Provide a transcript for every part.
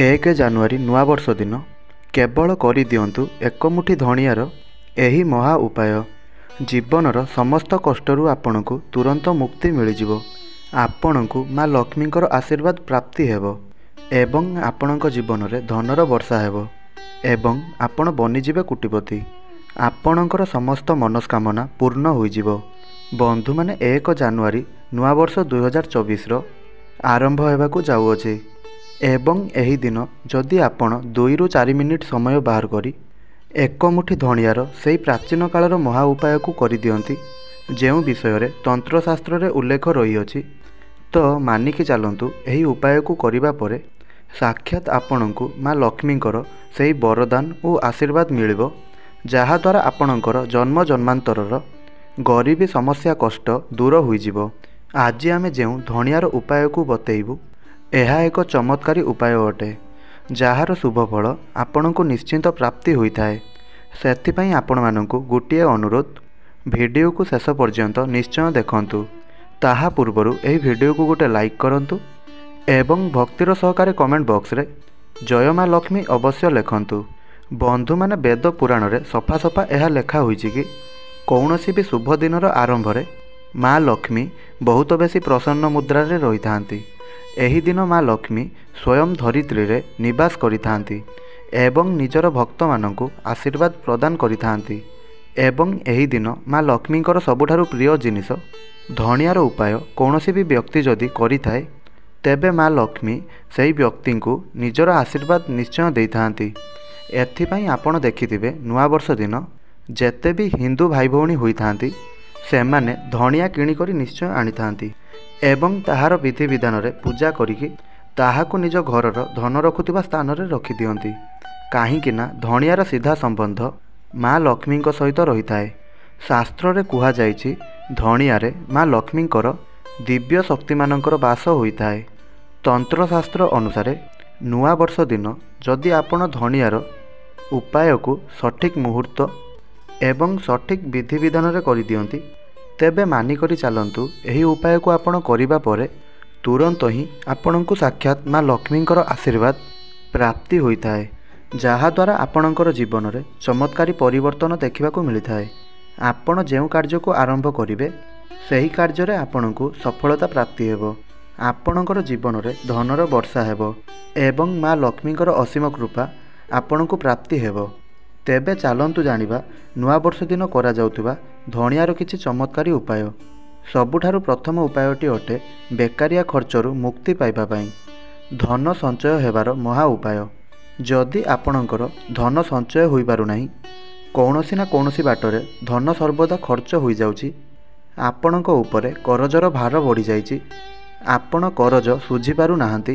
1 ଜାନୁଆରୀ ନୂଆବର୍ଷ ଦିନ କେବଳ କରିଦିଅନ୍ତୁ ଏକ ମୁଠି ଧଣିଆର ଏହି ମହା ଉପାୟ। ଜୀବନର ସମସ୍ତ କଷ୍ଟରୁ ଆପଣଙ୍କୁ ତୁରନ୍ତ ମୁକ୍ତି ମିଳିଯିବ। ଆପଣଙ୍କୁ ମା ଲକ୍ଷ୍ମୀଙ୍କର ଆଶୀର୍ବାଦ ପ୍ରାପ୍ତି ହେବ ଏବଂ ଆପଣଙ୍କ ଜୀବନରେ ଧନର ବର୍ଷା ହେବ ଏବଂ ଆପଣ ବନିଯିବେ କୋଟିପତି। ଆପଣଙ୍କର ସମସ୍ତ ମନସ୍କାମନା ପୂର୍ଣ୍ଣ ହୋଇଯିବ। ବନ୍ଧୁମାନେ, 1 ଜାନୁଆରୀ ନୂଆବର୍ଷ 2024ର ଆରମ୍ଭ ହେବାକୁ ଯାଉଅଛି ଏବଂ ଏହି ଦିନ ଯଦି ଆପଣ 2 ରୁ 4 ମିନିଟ୍ ସମୟ ବାହାର କରି ଏକ ମୁଠି ଧଣିଆର ସେହି ପ୍ରାଚୀନ କାଳର ମହା ଉପାୟକୁ କରିଦିଅନ୍ତି, ଯେଉଁ ବିଷୟରେ ତନ୍ତ୍ରଶାସ୍ତ୍ରରେ ଉଲ୍ଲେଖ ରହିଅଛି, ତ ମାନିକି ଚାଲନ୍ତୁ ଏହି ଉପାୟକୁ କରିବା ପରେ ସାକ୍ଷାତ ଆପଣଙ୍କୁ ମା ଲକ୍ଷ୍ମୀଙ୍କର ସେହି ବରଦାନ ଓ ଆଶୀର୍ବାଦ ମିଳିବ, ଯାହାଦ୍ୱାରା ଆପଣଙ୍କର ଜନ୍ମ ଜନ୍ମାନ୍ତରର ଗରିବୀ ସମସ୍ୟା କଷ୍ଟ ଦୂର ହୋଇଯିବ। ଆଜି ଆମେ ଯେଉଁ ଧଣିଆର ଉପାୟକୁ ବତେଇବୁ, ଏହା ଏକ ଚମତ୍କାରୀ ଉପାୟ ଅଟେ, ଯାହାର ଶୁଭଫଳ ଆପଣଙ୍କୁ ନିଶ୍ଚିନ୍ତ ପ୍ରାପ୍ତି ହୋଇଥାଏ। ସେଥିପାଇଁ ଆପଣମାନଙ୍କୁ ଗୋଟିଏ ଅନୁରୋଧ, ଭିଡ଼ିଓକୁ ଶେଷ ପର୍ଯ୍ୟନ୍ତ ନିଶ୍ଚୟ ଦେଖନ୍ତୁ। ତାହା ପୂର୍ବରୁ ଏହି ଭିଡ଼ିଓକୁ ଗୋଟେ ଲାଇକ୍ କରନ୍ତୁ ଏବଂ ଭକ୍ତିର ସହକାରେ କମେଣ୍ଟ ବକ୍ସରେ ଜୟ ମା ଲକ୍ଷ୍ମୀ ଅବଶ୍ୟ ଲେଖନ୍ତୁ। ବନ୍ଧୁମାନେ, ବେଦ ପୁରାଣରେ ସଫା ଏହା ଲେଖା ହୋଇଛି କି କୌଣସି ବି ଶୁଭ ଦିନର ଆରମ୍ଭରେ ମା ଲକ୍ଷ୍ମୀ ବହୁତ ବେଶୀ ପ୍ରସନ୍ନ ମୁଦ୍ରାରେ ରହିଥାନ୍ତି। ଏହି ଦିନ ମା ଲକ୍ଷ୍ମୀ ସ୍ୱୟଂ ଧରିତ୍ରୀରେ ନିବାସ କରିଥାନ୍ତି ଏବଂ ନିଜର ଭକ୍ତମାନଙ୍କୁ ଆଶୀର୍ବାଦ ପ୍ରଦାନ କରିଥାନ୍ତି ଏବଂ ଏହି ଦିନ ମା ଲକ୍ଷ୍ମୀଙ୍କର ସବୁଠାରୁ ପ୍ରିୟ ଜିନିଷ ଧଣିଆର ଉପାୟ କୌଣସି ବି ବ୍ୟକ୍ତି ଯଦି କରିଥାଏ, ତେବେ ମା ଲକ୍ଷ୍ମୀ ସେହି ବ୍ୟକ୍ତିଙ୍କୁ ନିଜର ଆଶୀର୍ବାଦ ନିଶ୍ଚୟ ଦେଇଥାନ୍ତି। ଏଥିପାଇଁ ଆପଣ ଦେଖିଥିବେ ନୂଆବର୍ଷ ଦିନ ଯେତେ ବି ହିନ୍ଦୁ ଭାଇ ଭଉଣୀ ହୋଇଥାନ୍ତି, ସେମାନେ ଧଣିଆ କିଣିକରି ନିଶ୍ଚୟ ଆଣିଥାନ୍ତି ଏବଂ ତାହାର ବିଧିବିଧାନରେ ପୂଜା କରିକି ତାହାକୁ ନିଜ ଘରର ଧନ ରଖୁଥିବା ସ୍ଥାନରେ ରଖିଦିଅନ୍ତି। କାହିଁକି ନା ଧଣିଆର ସିଧା ସମ୍ବନ୍ଧ ମା ଲକ୍ଷ୍ମୀଙ୍କ ସହିତ ରହିଥାଏ। ଶାସ୍ତ୍ରରେ କୁହାଯାଇଛି, ଧଣିଆରେ ମା ଲକ୍ଷ୍ମୀଙ୍କର ଦିବ୍ୟ ଶକ୍ତିମାନଙ୍କର ବାସ ହୋଇଥାଏ। ତନ୍ତ୍ରଶାସ୍ତ୍ର ଅନୁସାରେ ନୂଆବର୍ଷ ଦିନ ଯଦି ଆପଣ ଧଣିଆର ଉପାୟକୁ ସଠିକ୍ ମୁହୂର୍ତ୍ତ ଏବଂ ସଠିକ୍ ବିଧିବିଧାନରେ କରିଦିଅନ୍ତି, ତେବେ ମାନିକରି ଚାଲନ୍ତୁ ଏହି ଉପାୟକୁ ଆପଣ କରିବା ପରେ ତୁରନ୍ତ ହିଁ ଆପଣଙ୍କୁ ସାକ୍ଷାତ ମା ଲକ୍ଷ୍ମୀଙ୍କର ଆଶୀର୍ବାଦ ପ୍ରାପ୍ତି ହୋଇଥାଏ, ଯାହାଦ୍ୱାରା ଆପଣଙ୍କର ଜୀବନରେ ଚମତ୍କାରୀ ପରିବର୍ତ୍ତନ ଦେଖିବାକୁ ମିଳିଥାଏ। ଆପଣ ଯେଉଁ କାର୍ଯ୍ୟକୁ ଆରମ୍ଭ କରିବେ, ସେହି କାର୍ଯ୍ୟରେ ଆପଣଙ୍କୁ ସଫଳତା ପ୍ରାପ୍ତି ହେବ। ଆପଣଙ୍କର ଜୀବନରେ ଧନର ବର୍ଷା ହେବ ଏବଂ ମା ଲକ୍ଷ୍ମୀଙ୍କର ଅସୀମ କୃପା ଆପଣଙ୍କୁ ପ୍ରାପ୍ତି ହେବ। ତେବେ ଚାଲନ୍ତୁ ଜାଣିବା ନୂଆବର୍ଷ ଦିନ କରାଯାଉଥିବା ଧଣିଆର କିଛି ଚମତ୍କାରୀ ଉପାୟ। ସବୁଠାରୁ ପ୍ରଥମ ଉପାୟଟି ଅଟେ ବେକାରିଆ ଖର୍ଚ୍ଚରୁ ମୁକ୍ତି ପାଇବା ପାଇଁ ଧନ ସଞ୍ଚୟ ହେବାର ମହା ଉପାୟ। ଯଦି ଆପଣଙ୍କର ଧନ ସଞ୍ଚୟ ହୋଇପାରୁନାହିଁ, କୌଣସି ନା କୌଣସି ବାଟରେ ଧନ ସର୍ବଦା ଖର୍ଚ୍ଚ ହୋଇଯାଉଛି, ଆପଣଙ୍କ ଉପରେ କରଜର ଭାର ବଢ଼ିଯାଇଛି, ଆପଣ କରଜ ଶୁଝିପାରୁନାହାନ୍ତି,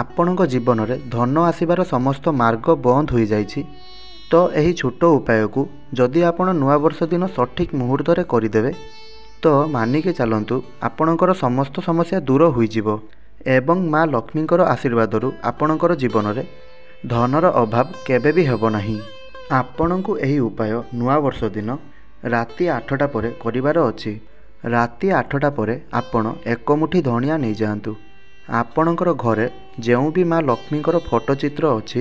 ଆପଣଙ୍କ ଜୀବନରେ ଧନ ଆସିବାର ସମସ୍ତ ମାର୍ଗ ବନ୍ଦ ହୋଇଯାଇଛି, ତ ଏହି ଛୋଟ ଉପାୟକୁ ଯଦି ଆପଣ ନୂଆବର୍ଷ ଦିନ ସଠିକ୍ ମୁହୂର୍ତ୍ତରେ କରିଦେବେ, ତ ମାନିକି ଚାଲନ୍ତୁ ଆପଣଙ୍କର ସମସ୍ତ ସମସ୍ୟା ଦୂର ହୋଇଯିବ ଏବଂ ମା ଲକ୍ଷ୍ମୀଙ୍କର ଆଶୀର୍ବାଦରୁ ଆପଣଙ୍କର ଜୀବନରେ ଧନର ଅଭାବ କେବେ ବି ହେବ ନାହିଁ। ଆପଣଙ୍କୁ ଏହି ଉପାୟ ନୂଆବର୍ଷ ଦିନ ରାତି 8ଟା ପରେ କରିବାର ଅଛି। ରାତି 8ଟା ପରେ ଆପଣ ଏକ ମୁଠି ଧଣିଆ ନେଇଯାଆନ୍ତୁ। ଆପଣଙ୍କର ଘରେ ଯେଉଁ ବି ମା ଲକ୍ଷ୍ମୀଙ୍କର ଫଟୋ ଚିତ୍ର ଅଛି,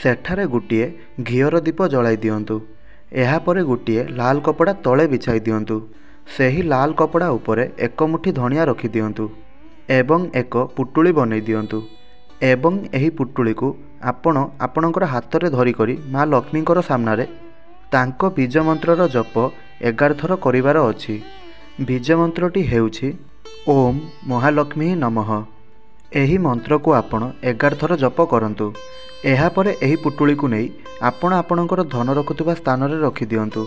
ସେଠାରେ ଗୋଟିଏ ଘିଅର ଦୀପ ଜଳାଇ ଦିଅନ୍ତୁ। ଏହାପରେ ଗୋଟିଏ ଲାଲ କପଡ଼ା ତଳେ ବିଛାଇ ଦିଅନ୍ତୁ। ସେହି ଲାଲ କପଡ଼ା ଉପରେ ଏକ ମୁଠି ଧଣିଆ ରଖିଦିଅନ୍ତୁ ଏବଂ ଏକ ପୁଟୁଳି ବନେଇ ଦିଅନ୍ତୁ ଏବଂ ଏହି ପୁଟୁଳିକୁ ଆପଣ ଆପଣଙ୍କର ହାତରେ ଧରିକରି ମା ଲକ୍ଷ୍ମୀଙ୍କର ସାମ୍ନାରେ ତାଙ୍କ ବୀଜ ମନ୍ତ୍ରର ଜପ 11 ଥର କରିବାର ଅଛି। ବୀଜ ମନ୍ତ୍ରଟି ହେଉଛି ଓମ୍ ମହାଲକ୍ଷ୍ମୀ ନମଃ। ଏହି ମନ୍ତ୍ରକୁ ଆପଣ 11 ଥର ଜପ କରନ୍ତୁ। ଏହାପରେ ଏହି ପୁଟୁଳିକୁ ନେଇ ଆପଣ ଆପଣଙ୍କର ଧନ ରଖୁଥିବା ସ୍ଥାନରେ ରଖିଦିଅନ୍ତୁ।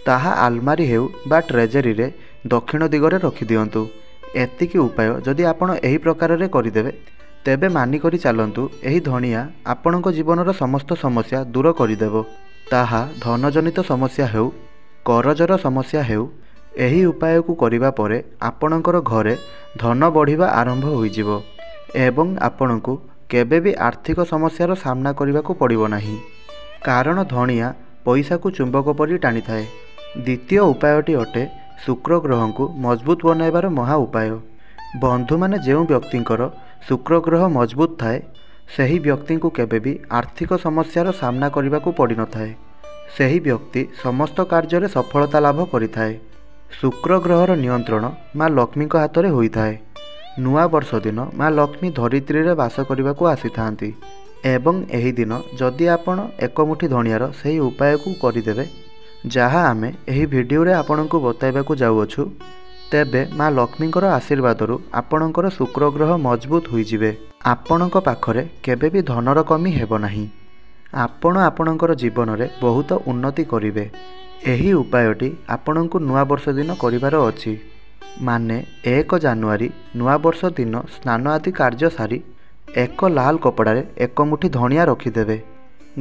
ତାହା ଆଲମାରୀ ହେଉ ବା ଟ୍ରେଜେରୀରେ ଦକ୍ଷିଣ ଦିଗରେ ରଖିଦିଅନ୍ତୁ। ଏତିକି ଉପାୟ ଯଦି ଆପଣ ଏହି ପ୍ରକାରରେ କରିଦେବେ, ତେବେ ମାନିକରି ଚାଲନ୍ତୁ ଏହି ଧଣିଆ ଆପଣଙ୍କ ଜୀବନର ସମସ୍ତ ସମସ୍ୟା ଦୂର କରିଦେବ। ତାହା ଧନଜନିତ ସମସ୍ୟା ହେଉ, କରଜର ସମସ୍ୟା ହେଉ, ଏହି ଉପାୟକୁ କରିବା ପରେ ଆପଣଙ୍କର ଘରେ ଧନ ବଢ଼ିବା ଆରମ୍ଭ ହୋଇଯିବ ଏବଂ ଆପଣଙ୍କୁ କେବେ ବି ଆର୍ଥିକ ସମସ୍ୟାର ସାମ୍ନା କରିବାକୁ ପଡ଼ିବ ନାହିଁ, କାରଣ ଧଣିଆ ପଇସାକୁ ଚୁମ୍ବକ ପରି ଟାଣିଥାଏ। ଦ୍ୱିତୀୟ ଉପାୟଟି ଅଟେ ଶୁକ୍ର ଗ୍ରହଙ୍କୁ ମଜବୁତ ବନାଇବାର ମହା ଉପାୟ। ବନ୍ଧୁମାନେ, ଯେଉଁ ବ୍ୟକ୍ତିଙ୍କର ଶୁକ୍ର ଗ୍ରହ ମଜବୁତ ଥାଏ, ସେହି ବ୍ୟକ୍ତିଙ୍କୁ କେବେ ବି ଆର୍ଥିକ ସମସ୍ୟାର ସାମ୍ନା କରିବାକୁ ପଡ଼ିନଥାଏ। ସେହି ବ୍ୟକ୍ତି ସମସ୍ତ କାର୍ଯ୍ୟରେ ସଫଳତା ଲାଭ କରିଥାଏ। ଶୁକ୍ର ଗ୍ରହର ନିୟନ୍ତ୍ରଣ ମା ଲକ୍ଷ୍ମୀଙ୍କ ହାତରେ ହୋଇଥାଏ। ନୂଆ ବର୍ଷ ଦିନ ମା ଲକ୍ଷ୍ମୀ ଧରିତ୍ରୀରେ ବାସ କରିବାକୁ ଆସିଥାନ୍ତି ଏବଂ ଏହି ଦିନ ଯଦି ଆପଣ ଏକମୁଠି ଧଣିଆର ସେହି ଉପାୟକୁ କରିଦେବେ, ଯାହା ଆମେ ଏହି ଭିଡ଼ିଓରେ ଆପଣଙ୍କୁ ବତାଇବାକୁ ଯାଉଅଛୁ, ତେବେ ମା ଲକ୍ଷ୍ମୀଙ୍କର ଆଶୀର୍ବାଦରୁ ଆପଣଙ୍କର ଶୁକ୍ର ଗ୍ରହ ମଜବୁତ ହୋଇଯିବେ। ଆପଣଙ୍କ ପାଖରେ କେବେ ବି ଧନର କମି ହେବ ନାହିଁ। ଆପଣ ଆପଣଙ୍କର ଜୀବନରେ ବହୁତ ଉନ୍ନତି କରିବେ। ଏହି ଉପାୟଟି ଆପଣଙ୍କୁ ନୂଆବର୍ଷ ଦିନ କରିବାର ଅଛି। ମାନେ 1 ଜାନୁଆରୀ ନୂଆବର୍ଷ ଦିନ ସ୍ନାନ ଆଦି କାର୍ଯ୍ୟ ସାରି ଏକ ଲାଲ କପଡ଼ାରେ ଏକ ମୁଠି ଧଣିଆ ରଖିଦେବେ।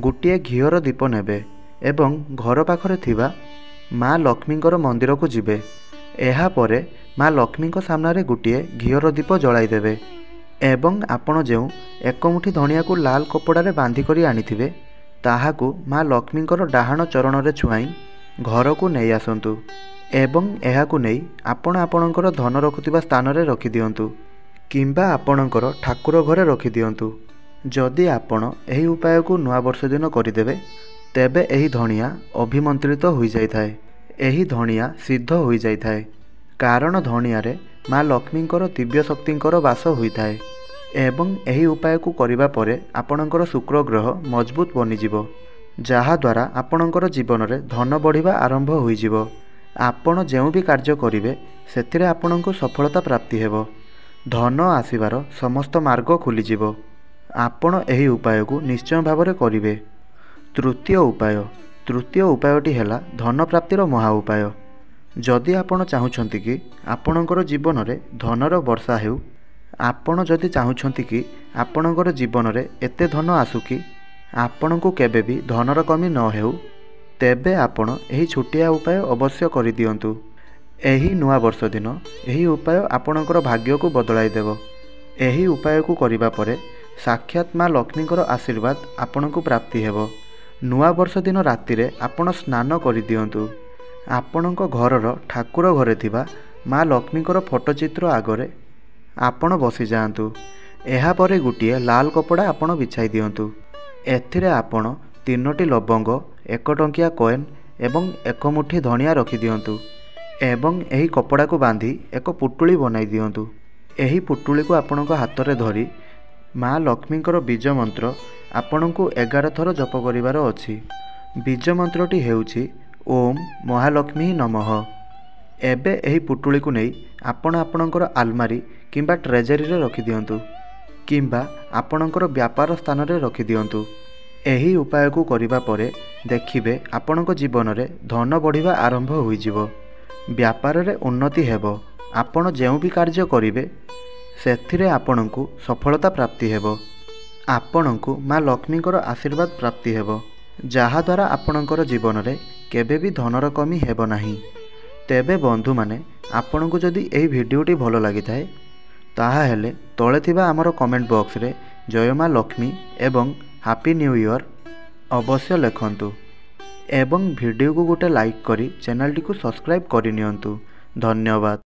ଗୋଟିଏ ଘିଅର ଦୀପ ନେବେ ଏବଂ ଘର ପାଖରେ ଥିବା ମା ଲକ୍ଷ୍ମୀଙ୍କର ମନ୍ଦିରକୁ ଯିବେ। ଏହାପରେ ମା ଲକ୍ଷ୍ମୀଙ୍କ ସାମ୍ନାରେ ଗୋଟିଏ ଘିଅର ଦୀପ ଜଳାଇଦେବେ ଏବଂ ଆପଣ ଯେଉଁ ଏକ ମୁଠି ଧଣିଆକୁ ଲାଲ କପଡ଼ାରେ ବାନ୍ଧି କରି ଆଣିଥିବେ, ତାହାକୁ ମା ଲକ୍ଷ୍ମୀଙ୍କର ଡାହାଣ ଚରଣରେ ଛୁଆଇଁ ଘରକୁ ନେଇ ଆସନ୍ତୁ ଏବଂ ଏହାକୁ ନେଇ ଆପଣ ଆପଣଙ୍କର ଧନ ରଖୁଥିବା ସ୍ଥାନରେ ରଖିଦିଅନ୍ତୁ କିମ୍ବା ଆପଣଙ୍କର ଠାକୁର ଘରେ ରଖିଦିଅନ୍ତୁ। ଯଦି ଆପଣ ଏହି ଉପାୟକୁ ନୂଆବର୍ଷ ଦିନ କରିଦେବେ, ତେବେ ଏହି ଧଣିଆ ଅଭିମନ୍ତ୍ରିତ ହୋଇଯାଇଥାଏ। ଏହି ଧଣିଆ ସିଦ୍ଧ ହୋଇଯାଇଥାଏ, କାରଣ ଧଣିଆରେ ମା ଲକ୍ଷ୍ମୀଙ୍କର ଦିବ୍ୟ ଶକ୍ତିଙ୍କର ବାସ ହୋଇଥାଏ ଏବଂ ଏହି ଉପାୟକୁ କରିବା ପରେ ଆପଣଙ୍କର ଶୁକ୍ର ଗ୍ରହ ମଜବୁତ ବନିଯିବ, ଯାହାଦ୍ୱାରା ଆପଣଙ୍କର ଜୀବନରେ ଧନ ବଢ଼ିବା ଆରମ୍ଭ ହୋଇଯିବ। ଆପଣ ଯେଉଁ ବି କାର୍ଯ୍ୟ କରିବେ, ସେଥିରେ ଆପଣଙ୍କୁ ସଫଳତା ପ୍ରାପ୍ତି ହେବ। ଧନ ଆସିବାର ସମସ୍ତ ମାର୍ଗ ଖୋଲିଯିବ। ଆପଣ ଏହି ଉପାୟକୁ ନିଶ୍ଚୟ ଭାବରେ କରିବେ। ତୃତୀୟ ଉପାୟଟି ହେଲା ଧନ ପ୍ରାପ୍ତିର ମହା ଉପାୟ। ଯଦି ଆପଣ ଚାହୁଁଛନ୍ତି କି ଆପଣଙ୍କର ଜୀବନରେ ଧନର ବର୍ଷା ହେଉ, ଆପଣ ଯଦି ଚାହୁଁଛନ୍ତି କି ଆପଣଙ୍କର ଜୀବନରେ ଏତେ ଧନ ଆସୁ କି ଆପଣଙ୍କୁ କେବେ ବି ଧନର କମି ନ ହେଉ, ତେବେ ଆପଣ ଏହି ଛୋଟିଆ ଉପାୟ ଅବଶ୍ୟ କରିଦିଅନ୍ତୁ। ଏହି ନୂଆବର୍ଷ ଦିନ ଏହି ଉପାୟ ଆପଣଙ୍କର ଭାଗ୍ୟକୁ ବଦଳାଇ ଦେବ। ଏହି ଉପାୟକୁ କରିବା ପରେ ସାକ୍ଷାତ ମା ଲକ୍ଷ୍ମୀଙ୍କର ଆଶୀର୍ବାଦ ଆପଣଙ୍କୁ ପ୍ରାପ୍ତି ହେବ। ନୂଆବର୍ଷ ଦିନ ରାତିରେ ଆପଣ ସ୍ନାନ କରିଦିଅନ୍ତୁ। ଆପଣଙ୍କ ଘରର ଠାକୁର ଘରେ ଥିବା ମା ଲକ୍ଷ୍ମୀଙ୍କର ଫଟୋ ଚିତ୍ର ଆଗରେ ଆପଣ ବସିଯାଆନ୍ତୁ। ଏହାପରେ ଗୋଟିଏ ଲାଲ କପଡ଼ା ଆପଣ ବିଛାଇ ଦିଅନ୍ତୁ। ଏଥିରେ ଆପଣ 3ଟି ଲବଙ୍ଗ, 1 ଟଙ୍କିଆ କଏନ୍ ଏବଂ 1 ମୁଠି ଧଣିଆ ରଖିଦିଅନ୍ତୁ ଏବଂ ଏହି କପଡ଼ାକୁ ବାନ୍ଧି ଏକ ପୁଟୁଳି ବନାଇ ଦିଅନ୍ତୁ। ଏହି ପୁଟୁଳିକୁ ଆପଣଙ୍କ ହାତରେ ଧରି ମା ଲକ୍ଷ୍ମୀଙ୍କର ବୀଜ ମନ୍ତ୍ର ଆପଣଙ୍କୁ 11 ଥର ଜପ କରିବାର ଅଛି। ବୀଜ ମନ୍ତ୍ରଟି ହେଉଛି ଓମ୍ ମହାଲକ୍ଷ୍ମୀ ନମଃ। ଏବେ ଏହି ପୁଟୁଳିକୁ ନେଇ ଆପଣ ଆପଣଙ୍କର ଆଲମାରୀ କିମ୍ବା ଟ୍ରେଜେରୀରେ ରଖିଦିଅନ୍ତୁ କିମ୍ବା ଆପଣଙ୍କର ବ୍ୟାପାର ସ୍ଥାନରେ ରଖିଦିଅନ୍ତୁ। ଏହି ଉପାୟକୁ କରିବା ପରେ ଦେଖିବେ ଆପଣଙ୍କ ଜୀବନରେ ଧନ ବଢ଼ିବା ଆରମ୍ଭ ହୋଇଯିବ। ବ୍ୟାପାରରେ ଉନ୍ନତି ହେବ। ଆପଣ ଯେଉଁ ବି କାର୍ଯ୍ୟ କରିବେ, ସେଥିରେ ଆପଣଙ୍କୁ ସଫଳତା ପ୍ରାପ୍ତି ହେବ। ଆପଣଙ୍କୁ ମା ଲକ୍ଷ୍ମୀଙ୍କର ଆଶୀର୍ବାଦ ପ୍ରାପ୍ତି ହେବ, ଯାହାଦ୍ୱାରା ଆପଣଙ୍କର ଜୀବନରେ କେବେ ବି ଧନର କମି ହେବ ନାହିଁ। ତେବେ ବନ୍ଧୁମାନେ, ଆପଣଙ୍କୁ ଯଦି ଏହି ଭିଡ଼ିଓଟି ଭଲ ଲାଗିଥାଏ, ତାହାହେଲେ ତଳେ ଥିବା ଆମର କମେଣ୍ଟ ବକ୍ସରେ ଜୟ ମା ଲକ୍ଷ୍ମୀ ଏବଂ ହାପି ନ୍ୟୁ ଇୟର୍ ଅବଶ୍ୟ ଲେଖନ୍ତୁ ଏବଂ ଭିଡ଼ିଓକୁ ଗୋଟେ ଲାଇକ୍ କରି ଚ୍ୟାନେଲଟିକୁ ସବସ୍କ୍ରାଇବ୍ କରିନିଅନ୍ତୁ। ଧନ୍ୟବାଦ।